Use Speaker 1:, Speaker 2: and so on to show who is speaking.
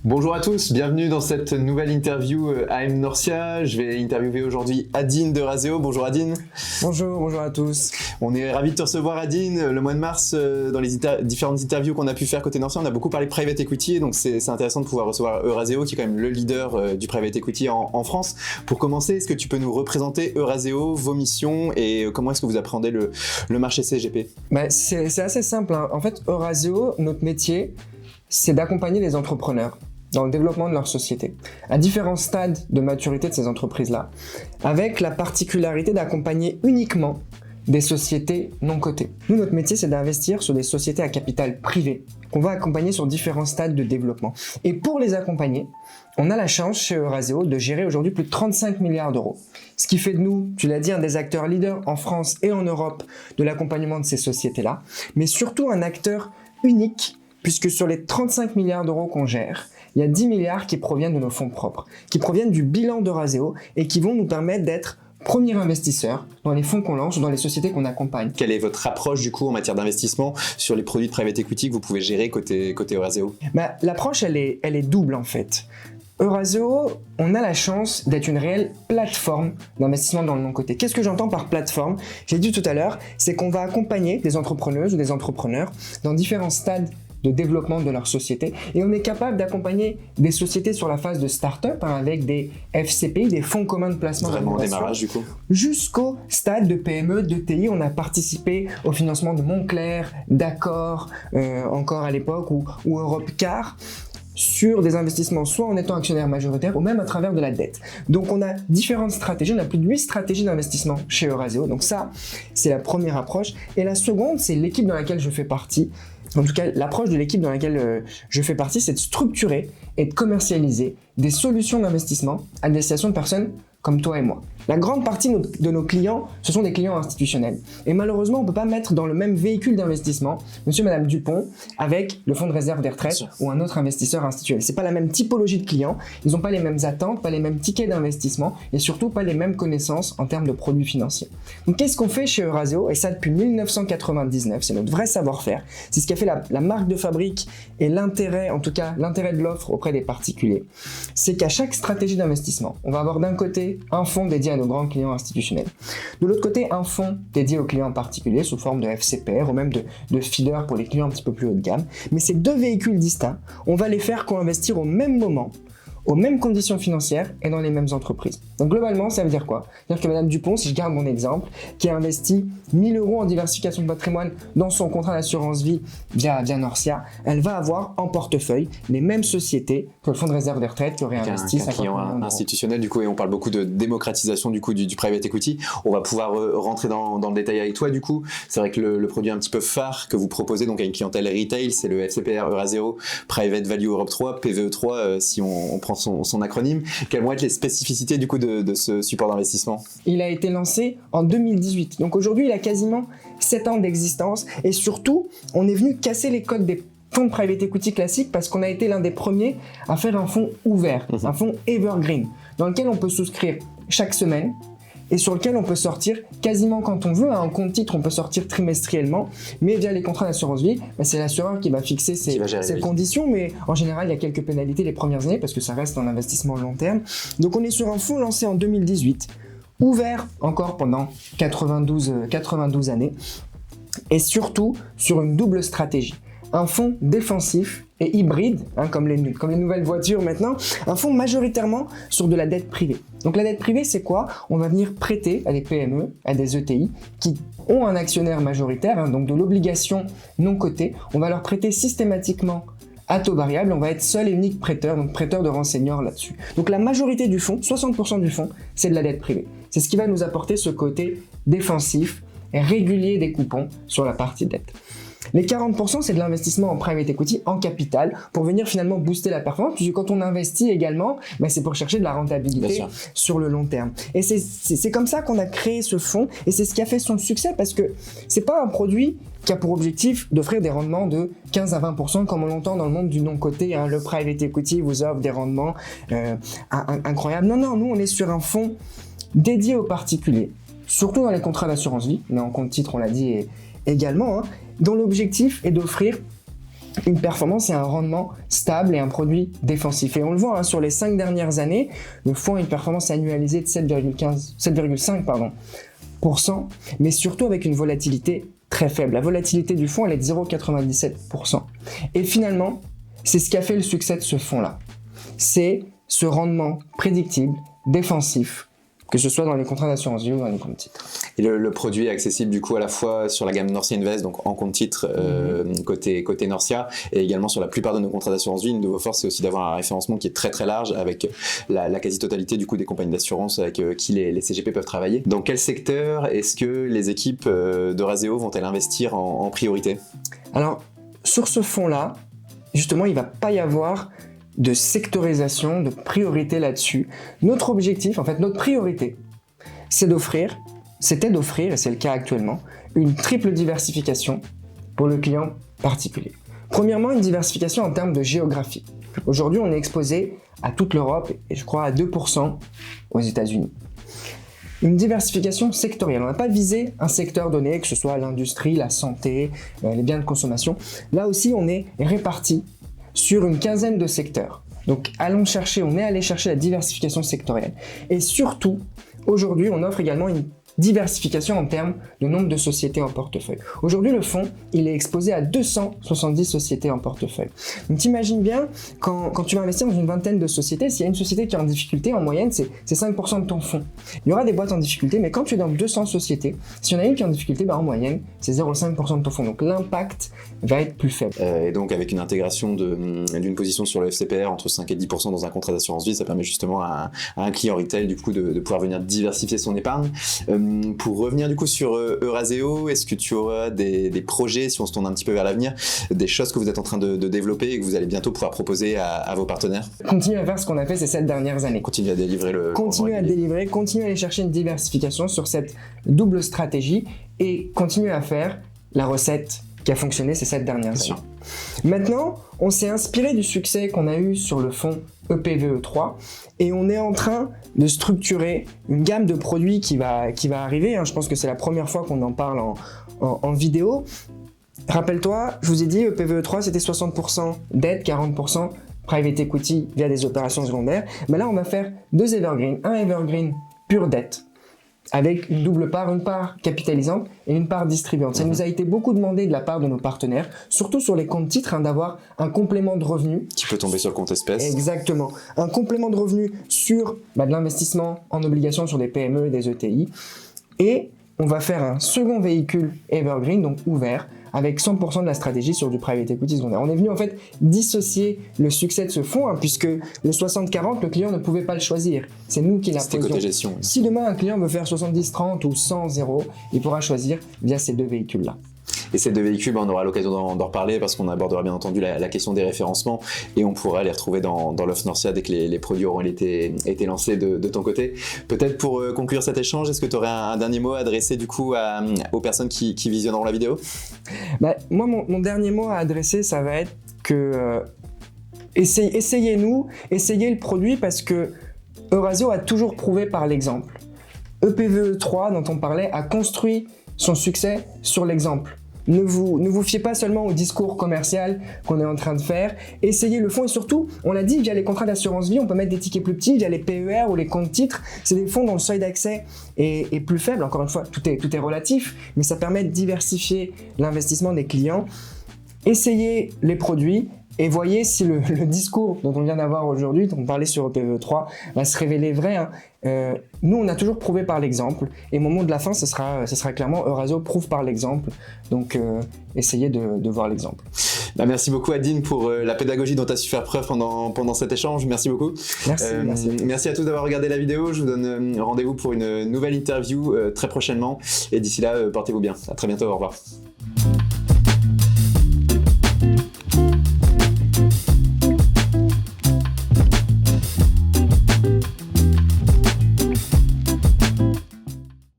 Speaker 1: Bonjour à tous, bienvenue dans cette nouvelle interview AM Norcia. Je vais interviewer aujourd'hui Adine d'Eurazeo. Bonjour Adine.
Speaker 2: Bonjour à tous.
Speaker 1: On est ravis de te recevoir Adine. Le mois de mars, dans les différentes interviews qu'on a pu faire côté Norcia, on a beaucoup parlé de private equity, donc c'est intéressant de pouvoir recevoir Eurazeo qui est quand même le leader du private equity en France. Pour commencer, est-ce que tu peux nous représenter Eurazeo, vos missions et comment est-ce que vous appréhendez le marché CGP?
Speaker 2: C'est assez simple, hein. En fait, Eurazeo, notre métier, c'est d'accompagner les entrepreneurs dans le développement de leur société, à différents stades de maturité de ces entreprises-là, avec la particularité d'accompagner uniquement des sociétés non cotées. Nous, notre métier, c'est d'investir sur des sociétés à capital privé, qu'on va accompagner sur différents stades de développement. Et pour les accompagner, on a la chance chez Eurazeo de gérer aujourd'hui plus de 35 milliards d'euros. Ce qui fait de nous, tu l'as dit, un des acteurs leaders en France et en Europe de l'accompagnement de ces sociétés-là, mais surtout un acteur unique, puisque sur les 35 milliards d'euros qu'on gère, il y a 10 milliards qui proviennent de nos fonds propres, qui proviennent du bilan d'Eurazeo et qui vont nous permettre d'être premier investisseur dans les fonds qu'on lance ou dans les sociétés qu'on accompagne.
Speaker 1: Quelle est votre approche du coup en matière d'investissement sur les produits de private equity que vous pouvez gérer côté Eurazeo?
Speaker 2: L'approche, elle est double en fait. Eurazeo, on a la chance d'être une réelle plateforme d'investissement dans le non-coté. Qu'est-ce que j'entends par plateforme? J'ai dit tout à l'heure, c'est qu'on va accompagner des entrepreneuses ou des entrepreneurs dans différents stades de développement de leur société et on est capable d'accompagner des sociétés sur la phase de start-up avec des FCPI, des fonds communs de placement
Speaker 1: vraiment au démarrage du coup,
Speaker 2: jusqu'au stade de PME, de TI. On a participé au financement de Montclair, d'Accor, encore à l'époque, ou Europcar, sur des investissements soit en étant actionnaire majoritaire ou même à travers de la dette. Donc on a différentes stratégies, on a plus de 8 stratégies d'investissement chez Eurazeo. Donc ça, c'est la première approche. Et la seconde, c'est l'équipe dans laquelle je fais partie. En tout cas, l'approche de l'équipe dans laquelle je fais partie, c'est de structurer et de commercialiser des solutions d'investissement à destination de personnes comme toi et moi. La grande partie de nos clients, ce sont des clients institutionnels. Et malheureusement, on ne peut pas mettre dans le même véhicule d'investissement monsieur et madame Dupont avec le fonds de réserve des retraites ou un autre investisseur institutionnel. Ce n'est pas la même typologie de clients, ils n'ont pas les mêmes attentes, pas les mêmes tickets d'investissement et surtout pas les mêmes connaissances en termes de produits financiers. Donc qu'est-ce qu'on fait chez Eurazeo? Et ça depuis 1999, c'est notre vrai savoir-faire. C'est ce qui a fait la marque de fabrique et l'intérêt, en tout cas l'intérêt de l'offre auprès des particuliers. C'est qu'à chaque stratégie d'investissement, on va avoir d'un côté un fonds dédié à nos grands clients institutionnels. De l'autre côté, un fonds dédié aux clients particuliers sous forme de FCPR ou même de feeder pour les clients un petit peu plus haut de gamme. Mais ces deux véhicules distincts, on va les faire co-investir au même moment, aux mêmes conditions financières et dans les mêmes entreprises. Donc globalement, ça veut dire quoi? C'est-à-dire que Madame Dupont, si je garde mon exemple, qui a investi 1 000 € en diversification de patrimoine dans son contrat d'assurance vie via Norcia, elle va avoir en portefeuille les mêmes sociétés que le fonds de réserve des retraites qui aurait investi 50 millions d'euros.
Speaker 1: Client institutionnel du coup, et on parle beaucoup de démocratisation du coup du private equity. On va pouvoir rentrer dans le détail avec toi du coup. C'est vrai que le produit un petit peu phare que vous proposez donc à une clientèle retail, c'est le FCPR Eurazeo Private Value Europe 3, PVE3 si on prend son acronyme. Quelles vont être les spécificités du coup de ce support d'investissement?
Speaker 2: Il a été lancé en 2018. Donc aujourd'hui, il a quasiment 7 ans d'existence et surtout, on est venu casser les codes des fonds de private equity classiques parce qu'on a été l'un des premiers à faire un fonds ouvert, un fonds evergreen, dans lequel on peut souscrire chaque semaine et sur lequel on peut sortir quasiment quand on veut. À un compte titre, on peut sortir trimestriellement, mais via les contrats d'assurance vie, c'est l'assureur qui va fixer ses conditions, mais en général, il y a quelques pénalités les premières années parce que ça reste un investissement long terme. Donc on est sur un fonds lancé en 2018, ouvert encore pendant 92 années, et surtout sur une double stratégie. Un fonds défensif et hybride, comme les nouvelles voitures maintenant, un fonds majoritairement sur de la dette privée. Donc la dette privée, c'est quoi? On va venir prêter à des PME, à des ETI qui ont un actionnaire majoritaire, donc de l'obligation non cotée. On va leur prêter systématiquement à taux variable, on va être seul et unique prêteur, donc prêteur de renseignants là-dessus. Donc la majorité du fonds, 60% du fonds, c'est de la dette privée. C'est ce qui va nous apporter ce côté défensif et régulier des coupons sur la partie dette. Les 40%, c'est de l'investissement en private equity, en capital, pour venir finalement booster la performance, puisque quand on investit également, c'est pour chercher de la rentabilité sur le long terme. Et c'est comme ça qu'on a créé ce fonds, et c'est ce qui a fait son succès, parce que c'est pas un produit qui a pour objectif d'offrir des rendements de 15 à 20% comme on l'entend dans le monde du non-coté. Le private equity vous offre des rendements incroyables. Non, nous on est sur un fonds dédié aux particuliers, surtout dans les contrats d'assurance vie, mais en compte titre on l'a dit également, dont l'objectif est d'offrir une performance et un rendement stable et un produit défensif. Et on le voit hein, sur les 5 dernières années, le fonds a une performance annualisée de 7,5%, mais surtout avec une volatilité très faible. La volatilité du fonds, elle est de 0,97%. Et finalement, c'est ce qui a fait le succès de ce fonds-là. C'est ce rendement prédictible, défensif, que ce soit dans les contrats d'assurance vie ou dans les comptes titres.
Speaker 1: Et le produit est accessible du coup à la fois sur la gamme Norcia Invest, donc en compte titre côté Norcia, et également sur la plupart de nos contrats d'assurance vie. Une de vos forces, c'est aussi d'avoir un référencement qui est très très large avec la quasi-totalité du coup des compagnies d'assurance avec qui les CGP peuvent travailler. Dans quel secteur est-ce que les équipes d'Eurazeo vont-elles investir en priorité?
Speaker 2: Alors, sur ce fonds-là, justement, il ne va pas y avoir de sectorisation, de priorité là-dessus. Notre objectif, en fait, notre priorité, c'était d'offrir, et c'est le cas actuellement, une triple diversification pour le client particulier. Premièrement, une diversification en termes de géographie. Aujourd'hui, on est exposé à toute l'Europe et je crois à 2% aux États-Unis. Une diversification sectorielle. On n'a pas visé un secteur donné, que ce soit l'industrie, la santé, les biens de consommation. Là aussi, on est réparti sur une quinzaine de secteurs. Donc on est allé chercher la diversification sectorielle. Et surtout, aujourd'hui, on offre également une diversification en termes de nombre de sociétés en portefeuille. Aujourd'hui, le fonds, il est exposé à 270 sociétés en portefeuille. Donc t'imagines bien, quand tu vas investir dans une vingtaine de sociétés, s'il y a une société qui est en difficulté, en moyenne, c'est 5% de ton fonds. Il y aura des boîtes en difficulté, mais quand tu es dans 200 sociétés, s'il y en a une qui est en difficulté, en moyenne, c'est 0,5% de ton fonds. Donc l'impact va être plus faible.
Speaker 1: Et donc avec une intégration d'une position sur le FCPR entre 5 et 10% dans un contrat d'assurance vie, ça permet justement à un client retail du coup de pouvoir venir diversifier son épargne. Pour revenir du coup sur Eurazeo, est-ce que tu auras des projets, si on se tourne un petit peu vers l'avenir, des choses que vous êtes en train de développer et que vous allez bientôt pouvoir proposer à vos partenaires?
Speaker 2: Continuer à faire ce qu'on a fait ces 7 dernières années.
Speaker 1: Continuer à délivrer
Speaker 2: continuer à aller chercher une diversification sur cette double stratégie et continuer à faire la recette qui a fonctionné ces 7 dernières années. Maintenant, on s'est inspiré du succès qu'on a eu sur le fonds EPVE3 et on est en train de structurer une gamme de produits qui va arriver. Je pense que c'est la première fois qu'on en parle en vidéo. Rappelle-toi, je vous ai dit EPVE3 c'était 60% dette, 40% private equity via des opérations secondaires. Mais là, on va faire 2 evergreens. Un evergreen pure dette, avec une double part, une part capitalisante et une part distribuante. Ça nous a été beaucoup demandé de la part de nos partenaires, surtout sur les comptes titres, d'avoir un complément de revenu.
Speaker 1: Qui peut tomber sur le compte espèce.
Speaker 2: Exactement. Un complément de revenu sur de l'investissement en obligations sur des PME et des ETI. Et on va faire un second véhicule evergreen, donc ouvert, avec 100% de la stratégie sur du private equity secondaire. On est venu en fait dissocier le succès de ce fonds, puisque le 60-40, le client ne pouvait pas le choisir. C'est nous qui l'imposions.
Speaker 1: C'était côté gestion.
Speaker 2: Si demain un client veut faire 70-30 ou 100-0, il pourra choisir via ces 2 véhicules-là.
Speaker 1: Et ces 2 véhicules, on aura l'occasion d'en reparler parce qu'on abordera bien entendu la question des référencements et on pourra les retrouver dans l'offre Norcia dès que les produits auront été lancés de ton côté. Peut-être pour conclure cet échange, est-ce que tu aurais un dernier mot à adresser du coup aux personnes qui visionneront la vidéo?
Speaker 2: Moi, mon dernier mot à adresser, ça va être que essayez le produit parce que Eurazeo a toujours prouvé par l'exemple. EPVE3 dont on parlait a construit son succès sur l'exemple. Ne vous fiez pas seulement au discours commercial qu'on est en train de faire. Essayez le fonds et surtout, on l'a dit, via les contrats d'assurance vie, on peut mettre des tickets plus petits, via les PER ou les comptes titres. C'est des fonds dont le seuil d'accès est plus faible. Encore une fois, tout est relatif, mais ça permet de diversifier l'investissement des clients. Essayez les produits et voyez si le discours dont on vient d'avoir aujourd'hui, dont on parlait sur EPVE3, va se révéler vrai. Nous, on a toujours prouvé par l'exemple. Et mon mot de la fin, ce sera clairement Eurazeo prouve par l'exemple. Donc, essayez de voir l'exemple.
Speaker 1: Merci beaucoup Adine pour la pédagogie dont tu as su faire preuve pendant cet échange. Merci beaucoup. Merci à tous d'avoir regardé la vidéo. Je vous donne rendez-vous pour une nouvelle interview très prochainement. Et d'ici là, portez-vous bien. À très bientôt. Au revoir.